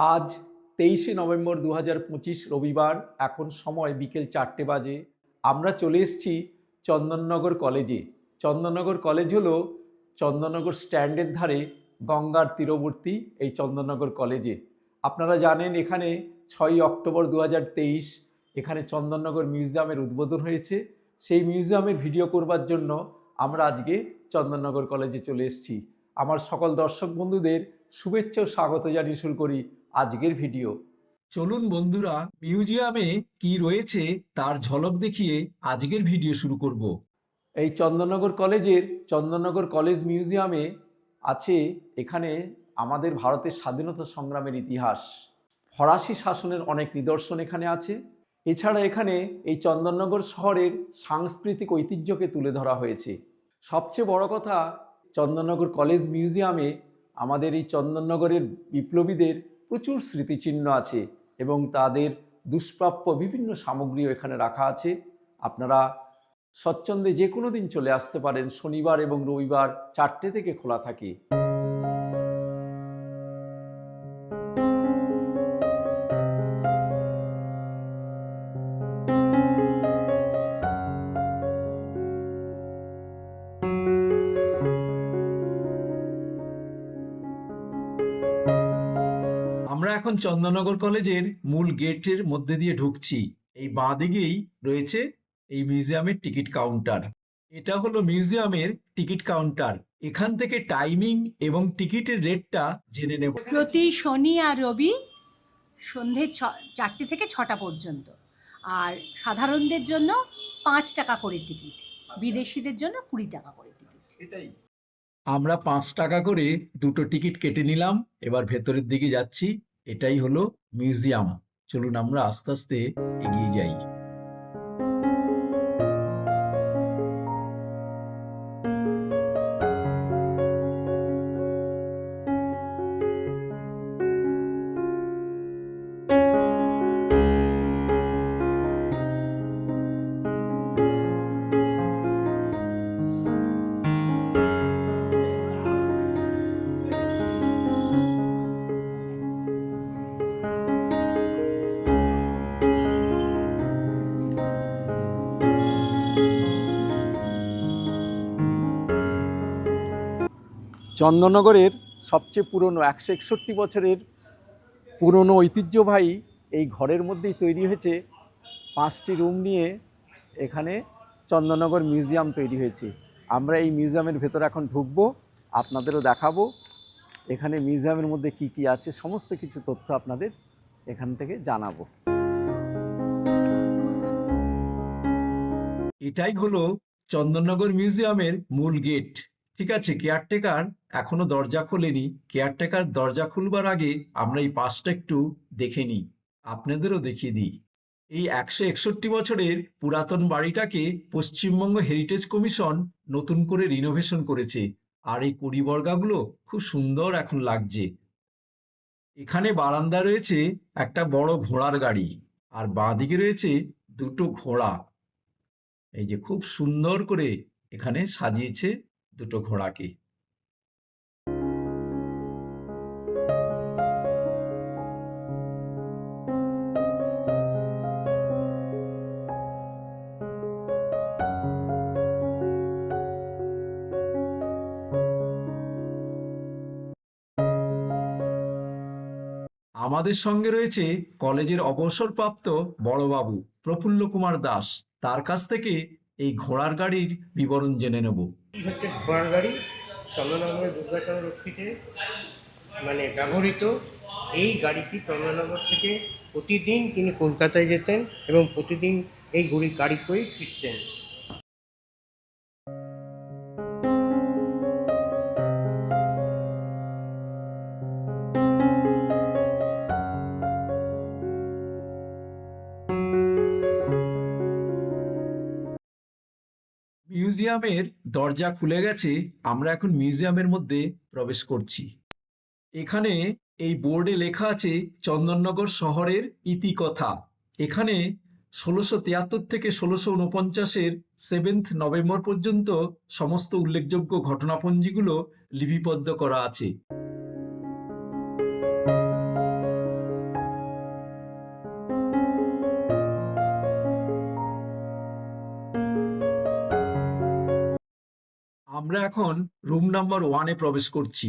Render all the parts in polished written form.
আজ 23শে নভেম্বর 2025 রবিবার। এখন সময় বিকেল 4টে বাজে। আমরা চলে এসেছি চন্দননগর কলেজে। চন্দননগর কলেজ হলো চন্দননগর স্ট্যান্ডের ধারে গঙ্গার তীরবর্তী এই চন্দননগর কলেজে। আপনারা জানেন এখানে 6ই অক্টোবর 2023 এখানে চন্দননগর মিউজিয়ামের উদ্বোধন হয়েছে। সেই মিউজিয়ামের ভিডিও করবার জন্য আমরা আজকে চন্দননগর কলেজে চলে এসেছি। আমার সকল দর্শক বন্ধুদের শুভেচ্ছা ও স্বাগত জানিয়ে শুরু করি আজকের ভিডিও। চলুন বন্ধুরা, মিউজিয়ামে কি রয়েছে তার ঝলক দেখিয়ে আজকের ভিডিও শুরু করব। এই চন্দননগর কলেজের চন্দননগর কলেজ মিউজিয়ামে আছে এখানে আমাদের ভারতের স্বাধীনতা সংগ্রামের ইতিহাস, ফরাসি শাসনের অনেক নিদর্শন এখানে আছে। এছাড়া এখানে এই চন্দননগর শহরের সাংস্কৃতিক ঐতিহ্যকে তুলে ধরা হয়েছে। সবচেয়ে বড় কথা, চন্দননগর কলেজ মিউজিয়ামে আমাদের এই চন্দননগরের বিপ্লবীদের প্রচুর স্মৃতিচিহ্ন আছে এবং তাদের দুষ্প্রাপ্য বিভিন্ন সামগ্রীও এখানে রাখা আছে। আপনারা স্বচ্ছন্দে যে কোনো দিন চলে আসতে পারেন। শনিবার এবং রবিবার 4টে থেকে খোলা থাকে। আমরা এখন চন্দননগর কলেজের মূল গেটের মধ্যে দিয়ে ঢুকছি। এই বাঁ দিকেই রয়েছে এই মিউজিয়ামের টিকিট কাউন্টার। এটা হলো মিউজিয়ামের টিকিট কাউন্টার। এখান থেকে টাইমিং এবং টিকিটের রেটটা জেনে নেব। প্রতি শনি আর রবি সন্ধে 4টে থেকে 6টা পর্যন্ত, আর সাধারণদের জন্য 5 টাকা করে টিকিট, বিদেশিদের জন্য 20 টাকা করে টিকিট। এটাই আমরা 5 টাকা করে দুটো টিকিট কেটে নিলাম। এবার ভেতরের দিকে যাচ্ছি। এটাই হলো মিউজিয়াম। চলুন আমরা আস্তে আস্তে এগিয়ে যাই। চন্দননগরের সবচেয়ে পুরনো 161 বছরের পুরনো ঐতিহ্যবাহী এই ঘরের মধ্যেই তৈরি হয়েছে 5টি রুম নিয়ে এখানে চন্দননগর মিউজিয়াম তৈরি হয়েছে। আমরা এই মিউজিয়ামের ভেতরে এখন ঢুকবো, আপনাদেরও দেখাবো এখানে মিউজিয়ামের মধ্যে কি কি আছে, সমস্ত কিছু তথ্য আপনাদের এখান থেকে জানাবো। এটাই হলো চন্দননগর মিউজিয়ামের মূল গেট। ঠিক আছে, কেয়ারটেকার এখনো দরজা খোলেনি। কেয়ারটেকার দরজা খুলবার আগে আমরা এই পাশটা একটু দেখে নিই, আপনাদেরও দেখিয়ে দিই। এই 161 বছরের পুরাতন বাড়িটাকে পশ্চিমবঙ্গ হেরিটেজ কমিশন নতুন করে রিনোভেশন করেছে, আর এই কড়িবর্গাগুলো খুব সুন্দর এখন লাগছে। এখানে বারান্দা রয়েছে একটা বড় ঘোড়ার গাড়ি, আর বাঁদিকে রয়েছে দুটো ঘোড়া। এই যে খুব সুন্দর করে এখানে সাজিয়েছে দুটো ঘোড়াকে। আমাদের সঙ্গে রয়েছে কলেজের অবসরপ্রাপ্ত বড়বাবু প্রফুল্ল কুমার দাস। তার কাছ থেকে এই ঘোড়ার গাড়ির বিবরণ জেনে নেব। ঘোড়ার গাড়ি চন্দননগরের দুর্গাচরণ রক্ষিতে ব্যবহৃত এই গাড়িটি চন্দননগর থেকে প্রতিদিন তিনি কলকাতায় যেতেন এবং প্রতিদিন এই গাড়ি করেই ফিরতেন। মিউজিয়ামের দরজা খুলে গেছে। আমরা এখন মিউজিয়ামের মধ্যে প্রবেশ করছি। এখানে এই বোর্ডে লেখা আছে চন্দননগর শহরের ইতিকথা। এখানে 1673 থেকে 1649-এর 7 নভেম্বর পর্যন্ত সমস্ত উল্লেখযোগ্য ঘটনাপঞ্জিগুলো লিপিবদ্ধ করা আছে। আমরা এখন রুম নাম্বার 1-এ প্রবেশ করছি।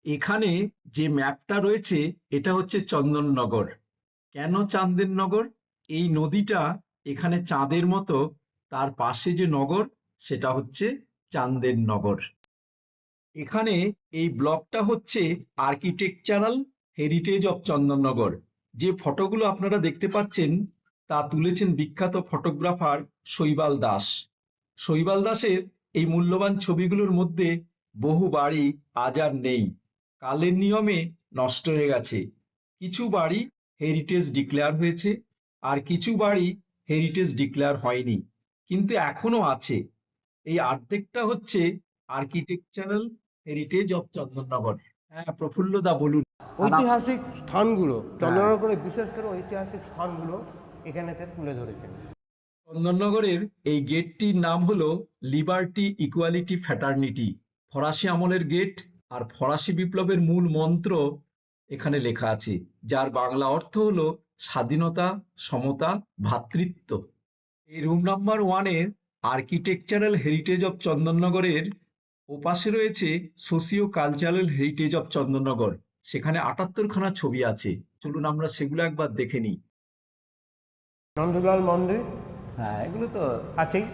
এখানে যে ম্যাপটা রয়েছে এটা হচ্ছে চন্দননগর। কেন চাঁদের নগর? এই নদীটা এখানে চাঁদের মতো, তার পাশে যে নগর সেটা হচ্ছে চাঁদের নগর। এখানে এই ব্লকটা হচ্ছে আর্কিটেকচারাল হেরিটেজ অফ চন্দননগর। যে ফটোগুলো আপনারা দেখতে পাচ্ছেন তা তুলেছেন বিখ্যাত ফটোগ্রাফার শৈবাল দাস। শৈবাল দাসের এই মূল্যবান ছবিগুলোর মধ্যে বহু বাড়ি আজ আর নেই, কালের নিয়মে নষ্ট হয়ে গেছে। কিছু বাড়ি হেরিটেজ ডিক্লেয়ার হয়েছে, আর কিছু বাড়ি হেরিটেজ ডিক্লেয়ার হয়নি, কিন্তু এখনো আছে। এই অর্ধেকটা হচ্ছে আর্কিটেকচারাল হেরিটেজ অফ চন্দননগর। হ্যাঁ, প্রফুল্ল দা বলুন। ঐতিহাসিক স্থানগুলো, চন্দননগরের বিশেষ করে ঐতিহাসিক স্থানগুলো এখানে তুলে ধরেছেন। চন্দননগরের এই গেটটির নাম হলো লিবার্টি ইকুয়ালিটি ফ্র্যাটার্নিটি। ফরাসি আমলের গেট, আর ফরাসি বিপ্লবের মূল মন্ত্র এখানে লেখা আছে, যার বাংলা অর্থ হলো স্বাধীনতা, সমতা, ভ্রাতৃত্ব। এই রুম নাম্বার 1-এর আর্কিটেকচারাল হেরিটেজ অফ চন্দননগরের ওপাশে রয়েছে socio cultural heritage of Chandannagar. সেখানে 78খানা ছবি আছে। চলুন আমরা সেগুলো একবার দেখে নিই। নন্দলাল মন্দির হ্যাঁ, এগুলো তো আছেই।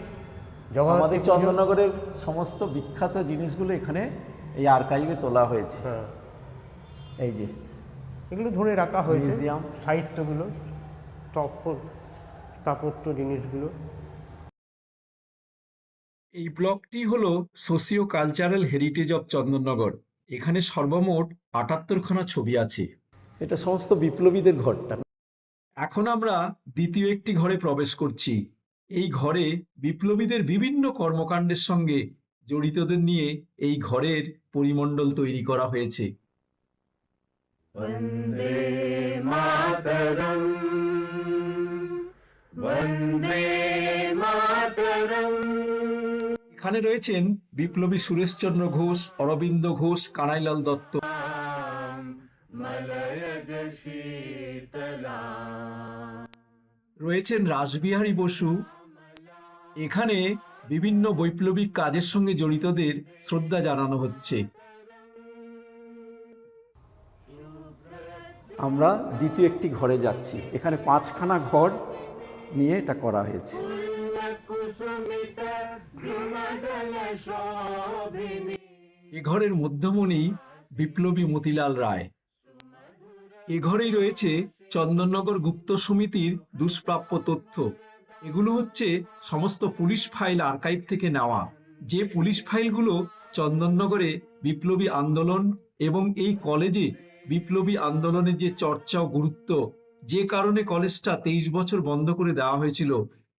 আমাদের চন্দননগরের সমস্ত বিখ্যাত জিনিসগুলো এখানে এই আর্কাইভে তোলা হয়েছে। হ্যাঁ, এই যে এগুলো ধরে রাখা হয়েছে, মিউজিয়াম, সাহিত্যগুলো, স্থাপত্য জিনিসগুলো। এই ব্লকটি হলো socio cultural heritage of Chandannagar. এখানে সর্বমোট 78খানা ছবি আছে। এটা সমস্ত বিপ্লবীদের ঘরটা। এখন আমরা দ্বিতীয় একটি ঘরে প্রবেশ করছি। এই ঘরে বিপ্লবীদের বিভিন্ন কর্মকাণ্ডের সঙ্গে জড়িতদের নিয়ে এই ঘরের পরিমণ্ডল তৈরি করা হয়েছে। वन्दे मातरम् वन्दे मातरम्। এখানে রয়েছেন বিপ্লবী সুরেশচন্দ্র ঘোষ, অরবিন্দ ঘোষ, কানাইলাল দত্ত। मलयज शीतला রয়েছেন রাসবিহারী বসু। এখানে বিভিন্ন বৈপ্লবিক কাজের সঙ্গে জড়িতদের শ্রদ্ধা জানানো হচ্ছে। আমরা দ্বিতীয় একটি ঘরে যাচ্ছি। এখানে 5খানা ঘর নিয়ে এটা করা হয়েছে। এ ঘরের মধ্যমণি বিপ্লবী মতিলাল রায়। এ ঘরেই রয়েছে চন্দননগর গুপ্ত সমিতির দুষ্প্রাপ্য তথ্য। এগুলো হচ্ছে সমস্ত পুলিশ ফাইল আর্কাইভ থেকে নেওয়া, যে পুলিশ ফাইলগুলো চন্দননগরে বিপ্লবী আন্দোলন এবং এই কলেজে বিপ্লবী আন্দোলনের যে চর্চা ও গুরুত্ব, যে কারণে কলেজটা 23 বছর বন্ধ করে দেওয়া হয়েছিল,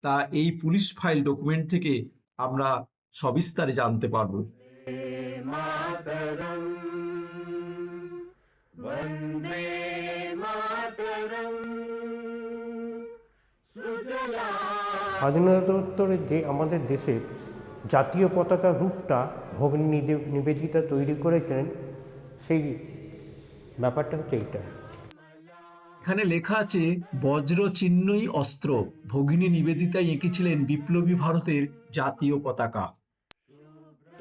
তা এই পুলিশ ফাইল ডকুমেন্ট থেকে আমরা সবিস্তারে জানতে পারবো। वन्दे मातरम् স্বাধীনতোত্তরে যে আমাদের দেশের জাতীয় পতাকার রূপটা ভগিনী নিবেদিতা তৈরি করেছিলেন, সেই ব্যাপারটা হচ্ছে এইটা। এখানে লেখা আছে বজ্র চিহ্নই অস্ত্র, ভগিনী নিবেদিতা এঁকেছিলেন বিপ্লবী ভারতের জাতীয় পতাকা।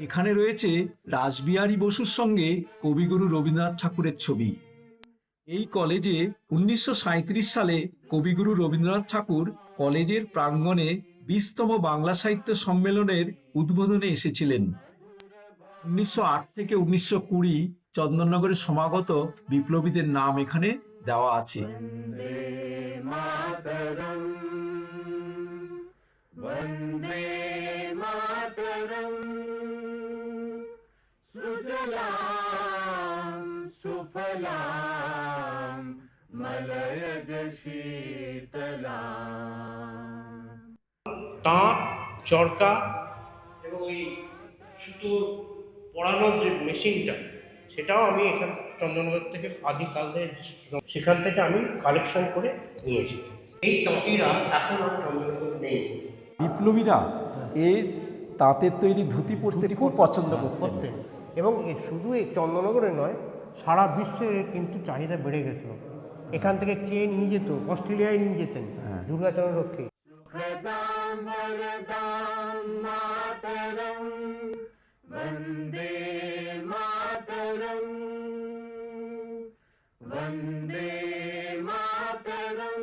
এখানে রয়েছে রাসবিহারী বসুর সঙ্গে কবিগুরু রবীন্দ্রনাথ ঠাকুরের ছবি। এই কলেজে 1937 সালে কবিগুরু রবীন্দ্রনাথ ঠাকুর কলেজের প্রাঙ্গণে 20তম বাংলা সাহিত্য সম্মেলনের উদ্বোধনে এসেছিলেন। 1908 থেকে 1920 চন্দননগরে সমাগত বিপ্লবীদের নাম এখানে দেওয়া আছে। वन्दे मातरम् सुजलां सुफलां मलयज शीतला। তাঁত, চরকা এবং এই সুতো পরানোর যে মেশিনটা, সেটাও আমি এখান চন্দননগর থেকে আদিকালের সেখান থেকে আমি কালেকশন করে নিয়েছি। এই তাঁতিরা এখন আর চন্দননগর নেই। বিপ্লবীরা এই তাঁতের তৈরি ধুতি পরতে খুব পছন্দ করতেন। করতেন। এবং শুধু এই চন্দননগরে নয়, সারা বিশ্বে এর কিন্তু চাহিদা বেড়ে গেছিল। এখান থেকে কে নিয়ে যেত? অস্ট্রেলিয়ায় নিয়ে যেতেন দুর্গাচরণ রক্ষী। सुखदां वरदां मातरं वन्दे मातरं वन्दे मातरं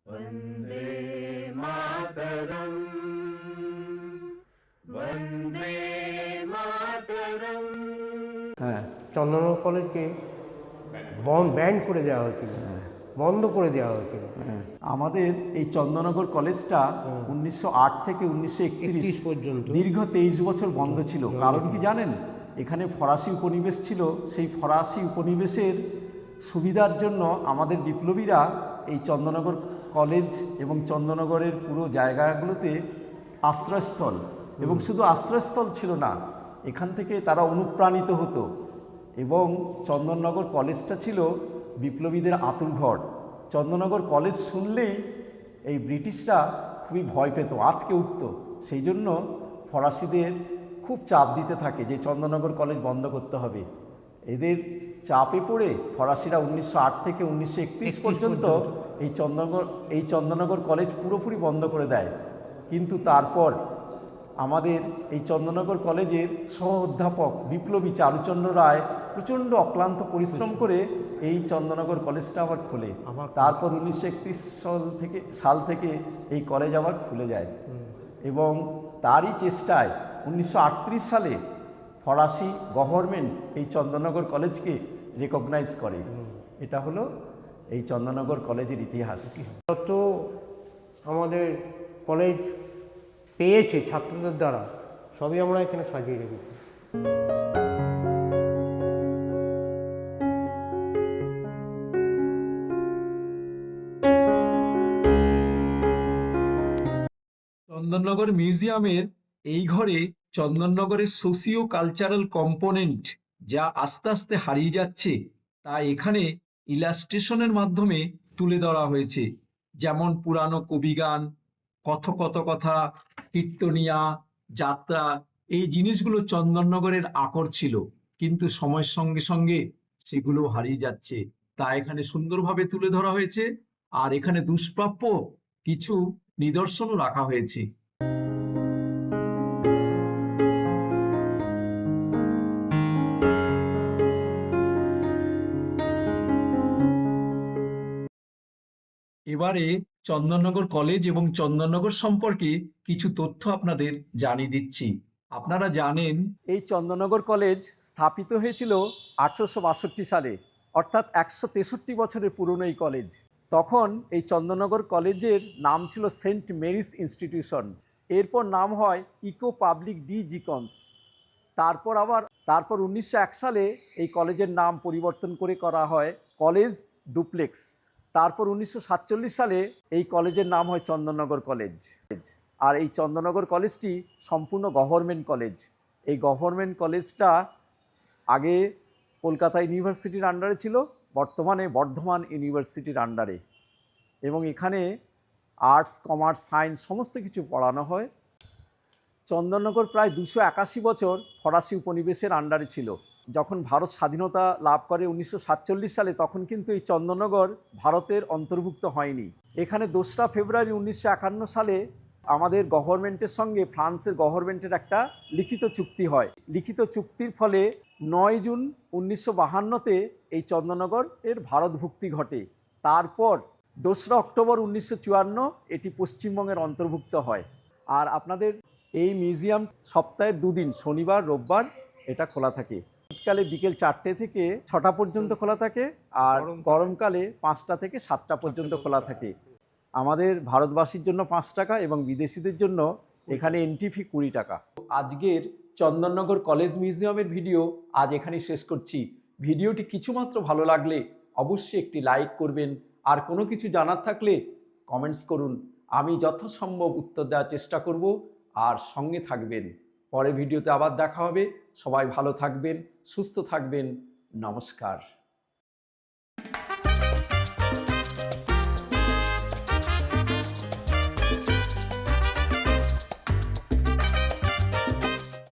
वन्दे मातरं वन्दे मातरं। হ্যাঁ, চন্দননগর কলেজকে ব্যান করে দেওয়া হয়েছিল, বন্ধ করে দেওয়া হয়েছিল। আমাদের এই চন্দননগর কলেজটা 1908 থেকে 1931 পর্যন্ত দীর্ঘ 23 বছর বন্ধ ছিল। কারণ কি জানেন? এখানে ফরাসি উপনিবেশ ছিল। সেই ফরাসি উপনিবেশের সুবিধার জন্য আমাদের বিপ্লবীরা এই চন্দননগর কলেজ এবং চন্দননগরের পুরো জায়গাগুলোতে আশ্রয়স্থল, এবং শুধু আশ্রয়স্থল ছিল না, এখান থেকে তারা অনুপ্রাণিত হতো। এবং চন্দননগর কলেজটা ছিল বিপ্লবীদের আঁতুড়ঘর। চন্দননগর কলেজ শুনলেই এই ব্রিটিশরা খুবই ভয় পেত, আঁতকে উঠত। সেই জন্য ফরাসিদের খুব চাপ দিতে থাকে যে চন্দননগর কলেজ বন্ধ করতে হবে। এদের চাপে পড়ে ফরাসিরা 1908 থেকে 1931 পর্যন্ত এই চন্দননগর কলেজ পুরোপুরি বন্ধ করে দেয়। কিন্তু তারপর আমাদের এই চন্দননগর কলেজের সহ অধ্যাপক বিপ্লবী চারুচন্দ্র রায় প্রচণ্ড অক্লান্ত পরিশ্রম করে এই চন্দননগর কলেজটা আবার খোলে। তারপর 1931 সাল থেকে এই কলেজ আবার খুলে যায়। এবং তারই চেষ্টায় 1938 সালে ফরাসি গভর্নমেন্ট এই চন্দননগর কলেজকে রেকগনাইজ করে। এটা হলো এই চন্দননগর কলেজের ইতিহাস। যত আমাদের কলেজ পেয়েছে ছাত্রদের দ্বারা, সবই আমরা এখানে সাজিয়ে রেখেছি। চন্দননগর মিউজিয়ামের এই ঘরে চন্দননগরের সোশিও কালচারাল কম্পোনেন্ট যা আস্তে আস্তে হারিয়ে যাচ্ছে, তা এখানে ইলাস্ট্রেশনের মাধ্যমে তুলে ধরা হয়েছে। যেমন পুরানো কবিগান, কথকথা, কীর্তনিয়া, যাত্রা, এই জিনিসগুলো চন্দননগরের আকর ছিল, কিন্তু সময়ের সঙ্গে সঙ্গে সেগুলো হারিয়ে যাচ্ছে। তা এখানে সুন্দরভাবে তুলে ধরা হয়েছে। আর এখানে দুষ্প্রাপ্য কিছু নিদর্শনও রাখা হয়েছে। এবারে চন্দননগর কলেজ এবং চন্দননগর সম্পর্কে কিছু তথ্য আপনাদের জানিয়ে দিচ্ছি। আপনারা জানেন এই চন্দননগর কলেজ স্থাপিত হয়েছিল 1862 সালে, অর্থাৎ 163 বছরের পুরনো এই কলেজ। তখন এই চন্দননগর কলেজের নাম ছিল সেন্ট মেরিস ইনস্টিটিউশন। এরপর নাম হয় ইকো পাবলিক ডি জিকন্স। তারপর 1901 সালে এই কলেজের নাম পরিবর্তন করে করা হয় কলেজ ডুপ্লেক্স। তারপর 1947 সালে এই কলেজের নাম হয় চন্দননগর কলেজ। আর এই চন্দননগর কলেজটি সম্পূর্ণ গভর্নমেন্ট কলেজ। এই গভর্নমেন্ট কলেজটা আগে কলকাতা ইউনিভার্সিটির আন্ডারে ছিল, বর্তমানে বর্ধমান ইউনিভার্সিটির আন্ডারে। এবং এখানে আর্টস, কমার্স, সায়েন্স সমস্ত কিছু পড়ানো হয়। চন্দননগর প্রায় 281 বছর ফরাসি উপনিবেশের আন্ডারে ছিল। যখন ভারত স্বাধীনতা লাভ করে 1947 সালে, তখন কিন্তু এই চন্দননগর ভারতের অন্তর্ভুক্ত হয়নি। এখানে 2রা ফেব্রুয়ারি 1951 সালে আমাদের গভর্নমেন্টের সঙ্গে ফ্রান্সের গভর্নমেন্টের একটা লিখিত চুক্তি হয়। লিখিত চুক্তির ফলে 9 জুন 1952-তে এই চন্দননগর এর ভারতভুক্তি ঘটে। তারপর 2রা অক্টোবর 1954 এটি পশ্চিমবঙ্গের অন্তর্ভুক্ত হয়। আর আপনাদের এই মিউজিয়াম সপ্তাহে 2 দিন, শনিবার রোববার এটা খোলা থাকে। শীতকালে বিকেল 4টে থেকে 6টা পর্যন্ত খোলা থাকে, আর গরমকালে 5টা থেকে 7টা পর্যন্ত খোলা থাকে। আমাদের ভারতবাসীর জন্য 5 টাকা এবং বিদেশিদের জন্য এখানে এন্ট্রি ফি 20 টাকা। আজকের চন্দননগর কলেজ মিউজিয়ামের ভিডিও আজ এখানেই শেষ করছি। ভিডিওটি কিছুমাত্র ভালো লাগলে অবশ্যই একটি লাইক করবেন, আর কোনো কিছু জানার থাকলে কমেন্টস করুন। আমি যথাসম্ভব উত্তর দেওয়ার চেষ্টা করব, আর সঙ্গে থাকবেন। পরের ভিডিওতে আবার দেখা হবে। সবাই ভালো থাকবেন, সুস্থ থাকবেন। নমস্কার।